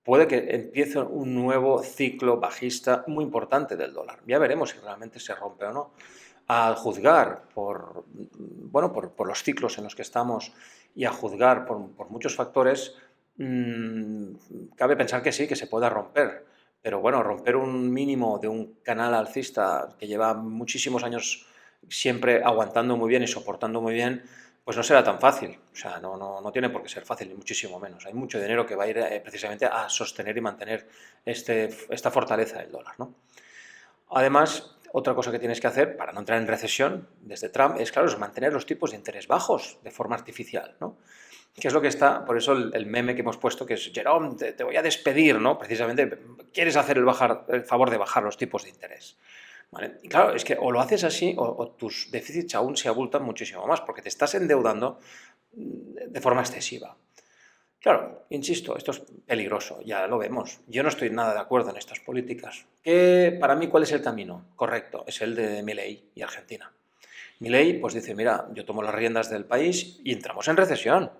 puede que empiece un nuevo ciclo bajista muy importante del dólar. Ya veremos si realmente se rompe o no. A juzgar bueno, por los ciclos en los que estamos y a juzgar por muchos factores, cabe pensar que sí, que se pueda romper. Pero bueno, romper un mínimo de un canal alcista que lleva muchísimos años siempre aguantando muy bien y soportando muy bien, pues no será tan fácil. O sea, no tiene por qué ser fácil, ni muchísimo menos. Hay mucho dinero que va a ir precisamente a sostener y mantener esta fortaleza del dólar, ¿no? Además, otra cosa que tienes que hacer para no entrar en recesión desde Trump es, claro, es mantener los tipos de interés bajos de forma artificial, ¿no? Que es lo que está, por eso el meme que hemos puesto, que es, Jerome, te voy a despedir, ¿no? Precisamente, quieres hacer el favor de bajar los tipos de interés. ¿Vale? Y claro, es que o lo haces así o tus déficits aún se abultan muchísimo más, porque te estás endeudando de forma excesiva. Claro, insisto, esto es peligroso, ya lo vemos. Yo no estoy nada de acuerdo en estas políticas. Para mí, ¿cuál es el camino correcto? Es el de Milei y Argentina. Milei pues dice, mira, yo tomo las riendas del país y entramos en recesión.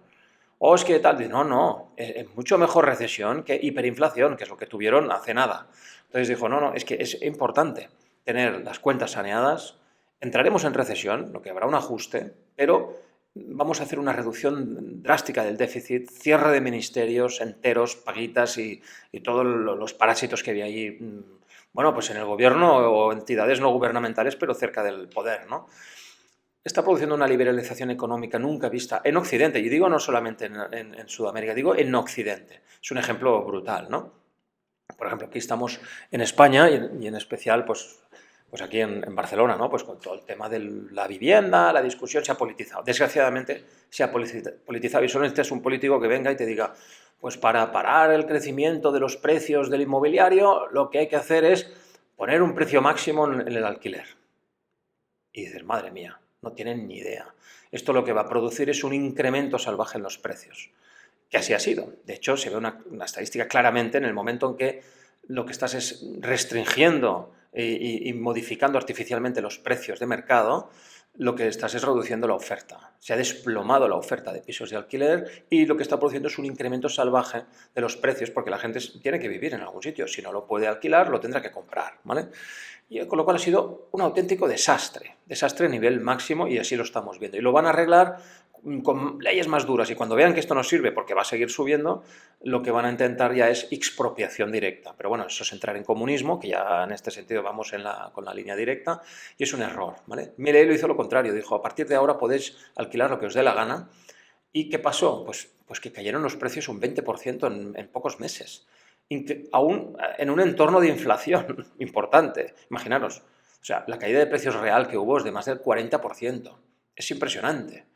O es que tal, dice, no, es mucho mejor recesión que hiperinflación, que es lo que tuvieron hace nada. Entonces dijo, no, es que es importante tener las cuentas saneadas, entraremos en recesión, lo que habrá un ajuste, pero vamos a hacer una reducción drástica del déficit, cierre de ministerios enteros, paguitas y todos los parásitos que había ahí, bueno, pues en el gobierno o entidades no gubernamentales, pero cerca del poder, ¿no? Está produciendo una liberalización económica nunca vista en Occidente, y digo no solamente en Sudamérica, digo en Occidente. Es un ejemplo brutal, ¿no? Por ejemplo, aquí estamos en España y en especial, pues aquí en Barcelona, ¿no? Pues con todo el tema de la vivienda, la discusión se ha politizado. Desgraciadamente se ha politizado y solo necesitas un político que venga y te diga, pues para parar el crecimiento de los precios del inmobiliario, lo que hay que hacer es poner un precio máximo en el alquiler. Y dices, madre mía, no tienen ni idea. Esto lo que va a producir es un incremento salvaje en los precios, que así ha sido. De hecho, se ve una estadística claramente en el momento en que lo que estás es restringiendo y modificando artificialmente los precios de mercado, lo que estás es reduciendo la oferta. Se ha desplomado la oferta de pisos de alquiler y lo que está produciendo es un incremento salvaje de los precios porque la gente tiene que vivir en algún sitio. Si no lo puede alquilar, lo tendrá que comprar, ¿vale? Y con lo cual ha sido un auténtico desastre a nivel máximo y así lo estamos viendo. Y lo van a arreglar con leyes más duras y cuando vean que esto no sirve porque va a seguir subiendo, lo que van a intentar ya es expropiación directa. Pero bueno, eso es entrar en comunismo, que ya en este sentido vamos con la línea directa, y es un error, ¿vale? Milei lo hizo lo contrario, dijo, a partir de ahora podéis alquilar lo que os dé la gana. ¿Y qué pasó? Pues que cayeron los precios un 20% en pocos meses, aún en un entorno de inflación importante. Imaginaros, o sea, la caída de precios real que hubo es de más del 40%. Es impresionante.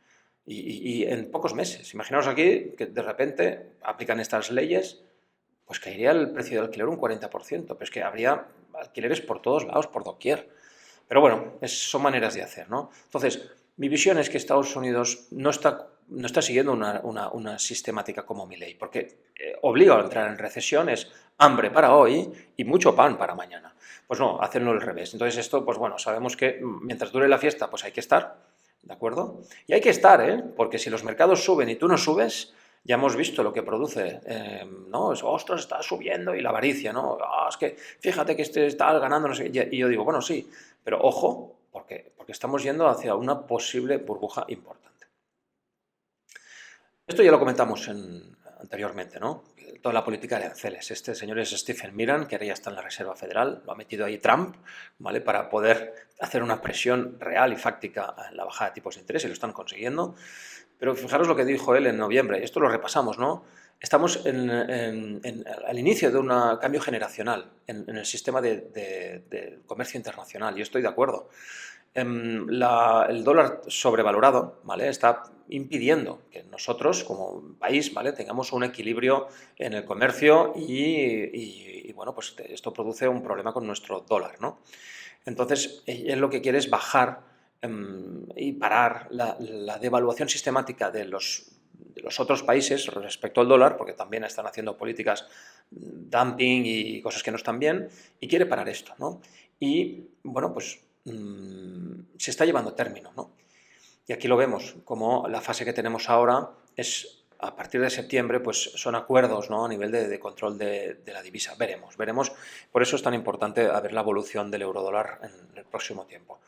Y en pocos meses. Imaginaos aquí que de repente aplican estas leyes pues caería el precio del alquiler un 40%, pero es que habría alquileres por todos lados, por doquier. Pero bueno, son maneras de hacer, ¿no? Entonces, mi visión es que Estados Unidos no está siguiendo una sistemática como mi ley, porque obliga a entrar en recesión, es hambre para hoy y mucho pan para mañana. Pues no, hacerlo al revés. Entonces esto, pues bueno, sabemos que mientras dure la fiesta, pues hay que estar, ¿de acuerdo? Y hay que estar, ¿eh? Porque si los mercados suben y tú no subes, ya hemos visto lo que produce, ¿no? Ostras, está subiendo y la avaricia, ¿no? Es que fíjate que este está ganando, no sé qué. Y yo digo, bueno, sí, pero ojo, porque estamos yendo hacia una posible burbuja importante. Esto ya lo comentamos anteriormente, ¿no? Toda la política de aranceles. Este señor es Stephen Miran, que ahora ya está en la Reserva Federal, lo ha metido ahí Trump, ¿vale? Para poder hacer una presión real y fáctica en la bajada de tipos de interés, y lo están consiguiendo. Pero fijaros lo que dijo él en noviembre, esto lo repasamos, ¿no? Estamos al inicio de un cambio generacional en el sistema de comercio internacional, y estoy de acuerdo. El dólar sobrevalorado, ¿vale? Está impidiendo que nosotros, como país, ¿vale? Tengamos un equilibrio en el comercio y, bueno, pues esto produce un problema con nuestro dólar, ¿no? Entonces, él lo que quiere es bajar y parar la devaluación sistemática de los otros países respecto al dólar, porque también están haciendo políticas dumping y cosas que no están bien, y quiere parar esto, ¿no? Y, bueno, pues se está llevando a término, ¿no? Y aquí lo vemos, como la fase que tenemos ahora es, a partir de septiembre, pues son acuerdos, ¿no? A nivel de control de la divisa. Veremos. Por eso es tan importante ver la evolución del eurodólar en el próximo tiempo.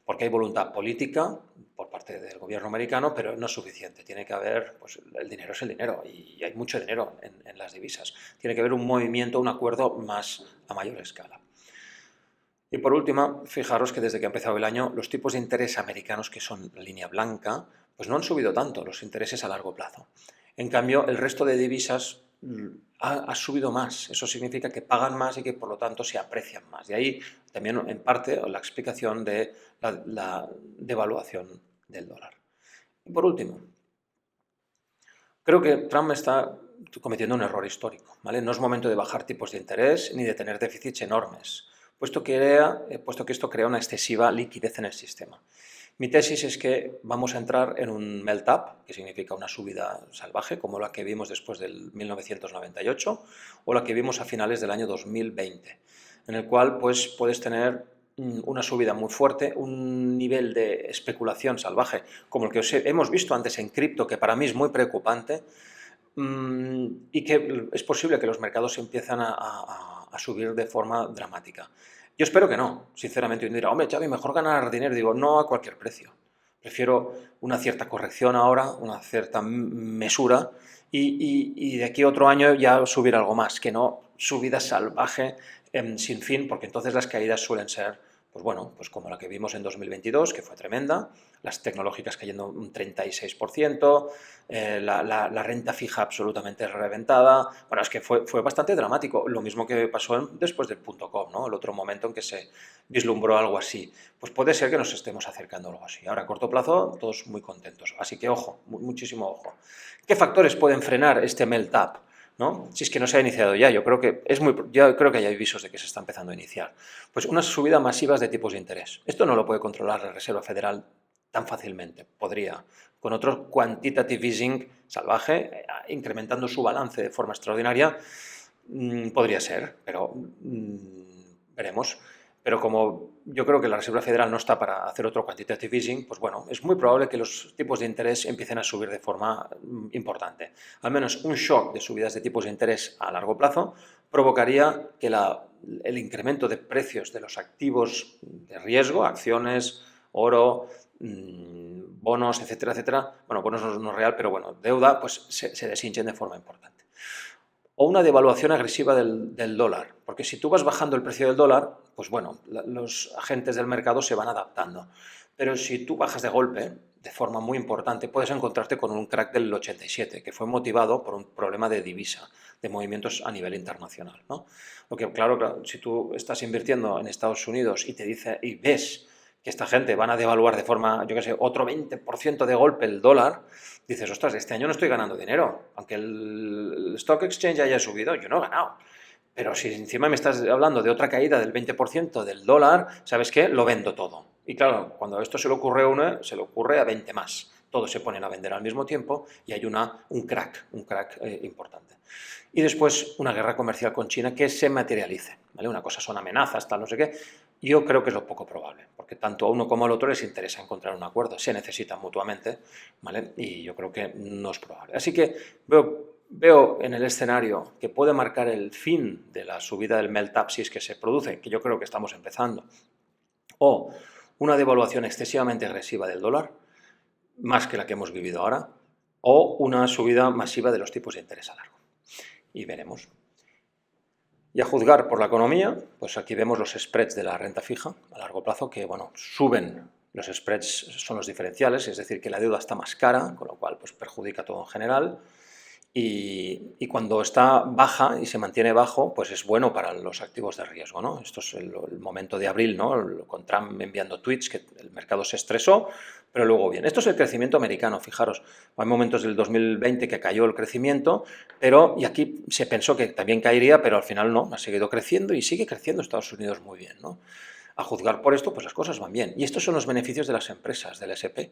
Porque hay voluntad política por parte del gobierno americano, pero no es suficiente. Tiene que haber, pues el dinero es el dinero y hay mucho dinero en las divisas. Tiene que haber un movimiento, un acuerdo más a mayor escala. Y por último, fijaros que desde que ha empezado el año, los tipos de interés americanos, que son la línea blanca, pues no han subido tanto los intereses a largo plazo. En cambio, el resto de divisas ha subido más. Eso significa que pagan más y que por lo tanto se aprecian más. De ahí también en parte la explicación de la devaluación del dólar. Y por último, creo que Trump está cometiendo un error histórico, ¿vale? No es momento de bajar tipos de interés ni de tener déficits enormes, puesto que esto crea una excesiva liquidez en el sistema. Mi tesis es que vamos a entrar en un melt-up, que significa una subida salvaje, como la que vimos después del 1998 o la que vimos a finales del año 2020, en el cual pues, puedes tener una subida muy fuerte, un nivel de especulación salvaje, como el que hemos visto antes en cripto, que para mí es muy preocupante, y que es posible que los mercados empiecen a subir de forma dramática. Yo espero que no, sinceramente. Uno dirá, hombre, Xavi, mejor ganar dinero. Digo, no a cualquier precio. Prefiero una cierta corrección ahora, una cierta mesura, y de aquí a otro año ya subir algo más, que no subida salvaje sin fin, porque entonces las caídas suelen ser, pues bueno, pues como la que vimos en 2022, que fue tremenda, las tecnológicas cayendo un 36%, la renta fija absolutamente reventada. Bueno, es que fue bastante dramático, lo mismo que pasó después del .com, ¿no? El otro momento en que se vislumbró algo así. Pues puede ser que nos estemos acercando a algo así. Ahora, a corto plazo, todos muy contentos. Así que ojo, muchísimo ojo. ¿Qué factores pueden frenar este melt-up? ¿No? Si es que no se ha iniciado ya, yo creo que ya hay visos de que se está empezando a iniciar. Pues unas subidas masivas de tipos de interés. Esto no lo puede controlar la Reserva Federal tan fácilmente. Podría, con otro quantitative easing salvaje, incrementando su balance de forma extraordinaria, podría ser, pero veremos. Pero como yo creo que la Reserva Federal no está para hacer otro quantitative easing, pues bueno, es muy probable que los tipos de interés empiecen a subir de forma importante. Al menos un shock de subidas de tipos de interés a largo plazo provocaría que el incremento de precios de los activos de riesgo, acciones, oro, bonos, etcétera, etcétera, bueno, bonos no es real, pero bueno, deuda, pues se deshinchen de forma importante. O una devaluación agresiva del dólar, porque si tú vas bajando el precio del dólar, pues bueno, los agentes del mercado se van adaptando. Pero si tú bajas de golpe, de forma muy importante, puedes encontrarte con un crack del 87, que fue motivado por un problema de divisa, de movimientos a nivel internacional, ¿no? Lo que, claro, si tú estás invirtiendo en Estados Unidos y ves que esta gente van a devaluar de forma, yo qué sé, otro 20% de golpe el dólar, dices, ostras, este año no estoy ganando dinero, aunque el Stock Exchange haya subido, yo no he ganado. Pero si encima me estás hablando de otra caída del 20% del dólar, ¿sabes qué? Lo vendo todo. Y claro, cuando esto se le ocurre a uno, se le ocurre a 20 más. Todos se ponen a vender al mismo tiempo y hay un crack importante. Y después una guerra comercial con China que se materialice, ¿vale? Una cosa son amenazas, tal, no sé qué. Yo creo que es lo poco probable, porque tanto a uno como al otro les interesa encontrar un acuerdo, se necesitan mutuamente, ¿vale? Y yo creo que no es probable. Así que veo en el escenario que puede marcar el fin de la subida del melt-up, si es que se produce, que yo creo que estamos empezando, o una devaluación excesivamente agresiva del dólar, más que la que hemos vivido ahora, o una subida masiva de los tipos de interés a largo. Y veremos. Y a juzgar por la economía, pues aquí vemos los spreads de la renta fija a largo plazo que, bueno, suben. Los spreads son los diferenciales, es decir, que la deuda está más cara, con lo cual pues, perjudica todo en general. Y cuando está baja y se mantiene bajo, pues es bueno para los activos de riesgo, ¿no? Esto es el momento de abril, ¿no? Con Trump enviando tweets que el mercado se estresó, pero luego bien. Esto es el crecimiento americano, fijaros. Hay momentos del 2020 que cayó el crecimiento, y aquí se pensó que también caería, pero al final no, ha seguido creciendo y sigue creciendo Estados Unidos muy bien, ¿no? A juzgar por esto, pues las cosas van bien. Y estos son los beneficios de las empresas, del S&P.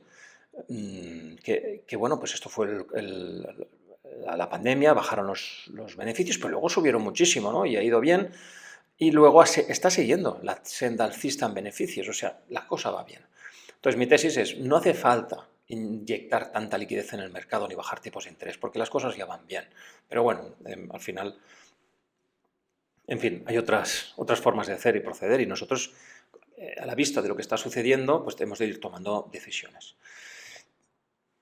Bueno, pues esto fue la pandemia, bajaron los beneficios, pero luego subieron muchísimo, ¿no? Y ha ido bien. Y luego está siguiendo la senda alcista en beneficios, o sea, la cosa va bien. Entonces, mi tesis es, no hace falta inyectar tanta liquidez en el mercado ni bajar tipos de interés, porque las cosas ya van bien. Pero bueno, al final, en fin, hay otras formas de hacer y proceder y nosotros, a la vista de lo que está sucediendo, pues tenemos de ir tomando decisiones.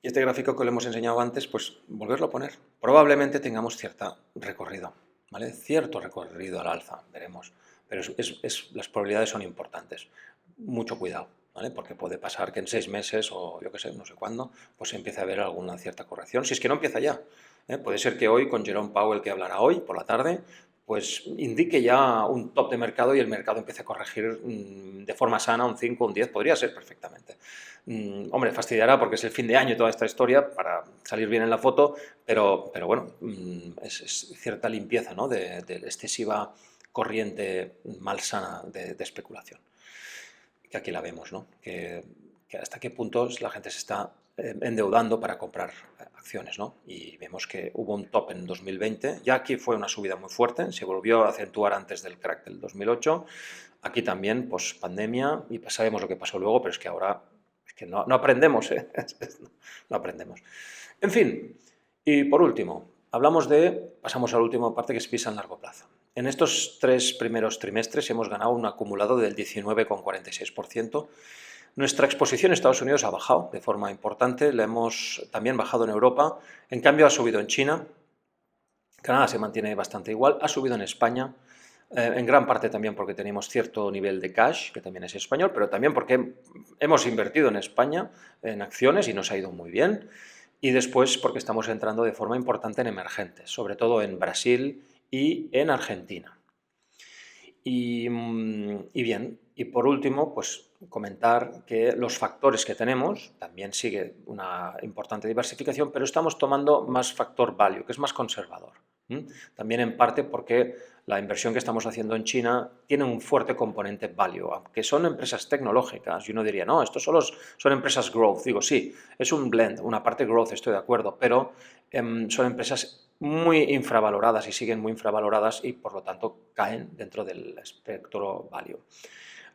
Y este gráfico que le hemos enseñado antes, pues volverlo a poner. Probablemente tengamos cierto recorrido, ¿vale? Cierto recorrido al alza, veremos. Pero las probabilidades son importantes. Mucho cuidado, ¿vale? Porque puede pasar que en 6 meses o yo qué sé, no sé cuándo, pues empiece a haber alguna cierta corrección. Si es que no empieza ya. Puede ser que hoy, con Jerome Powell, que hablará hoy por la tarde, pues indique ya un top de mercado y el mercado empiece a corregir de forma sana un 5, un 10, podría ser perfectamente. Hombre, fastidiará porque es el fin de año y toda esta historia para salir bien en la foto, pero bueno, es cierta limpieza, ¿no? de excesiva corriente malsana de especulación. Que aquí la vemos, ¿no? Que hasta qué punto la gente se está endeudando para comprar acciones, ¿no? Y vemos que hubo un top en 2020, ya aquí fue una subida muy fuerte, se volvió a acentuar antes del crack del 2008, aquí también, pues pandemia, y sabemos lo que pasó luego, pero es que ahora es que no aprendemos, ¿eh? No aprendemos. En fin, y por último, pasamos a la última parte que es visa en largo plazo. En estos 3 primeros trimestres hemos ganado un acumulado del 19,46%. Nuestra exposición en Estados Unidos ha bajado de forma importante, la hemos también bajado en Europa, en cambio ha subido en China, Canadá se mantiene bastante igual, ha subido en España, en gran parte también porque tenemos cierto nivel de cash, que también es español, pero también porque hemos invertido en España en acciones y nos ha ido muy bien, y después porque estamos entrando de forma importante en emergentes, sobre todo en Brasil y en Argentina. Y bien, y por último, pues comentar que los factores que tenemos, también sigue una importante diversificación, pero estamos tomando más factor value, que es más conservador. También en parte porque la inversión que estamos haciendo en China tiene un fuerte componente value, aunque son empresas tecnológicas, y uno diría, no, estos son empresas growth. Digo, sí, es un blend, una parte growth, estoy de acuerdo, pero son empresas muy infravaloradas y siguen muy infravaloradas y por lo tanto caen dentro del espectro value.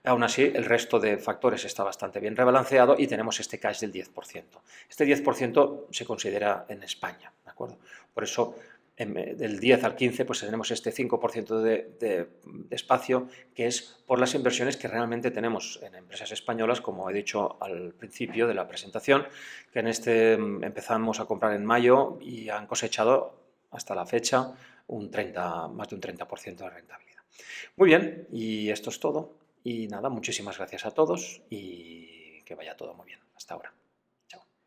Aún así, el resto de factores está bastante bien rebalanceado y tenemos este cash del 10%. Este 10% se considera en España, ¿de acuerdo? Por eso, del 10 al 15, pues tenemos este 5% de espacio, que es por las inversiones que realmente tenemos en empresas españolas, como he dicho al principio de la presentación, que empezamos a comprar en mayo y han cosechado hasta la fecha más de un 30% de rentabilidad. Muy bien, y esto es todo. Y nada, muchísimas gracias a todos y que vaya todo muy bien. Hasta ahora.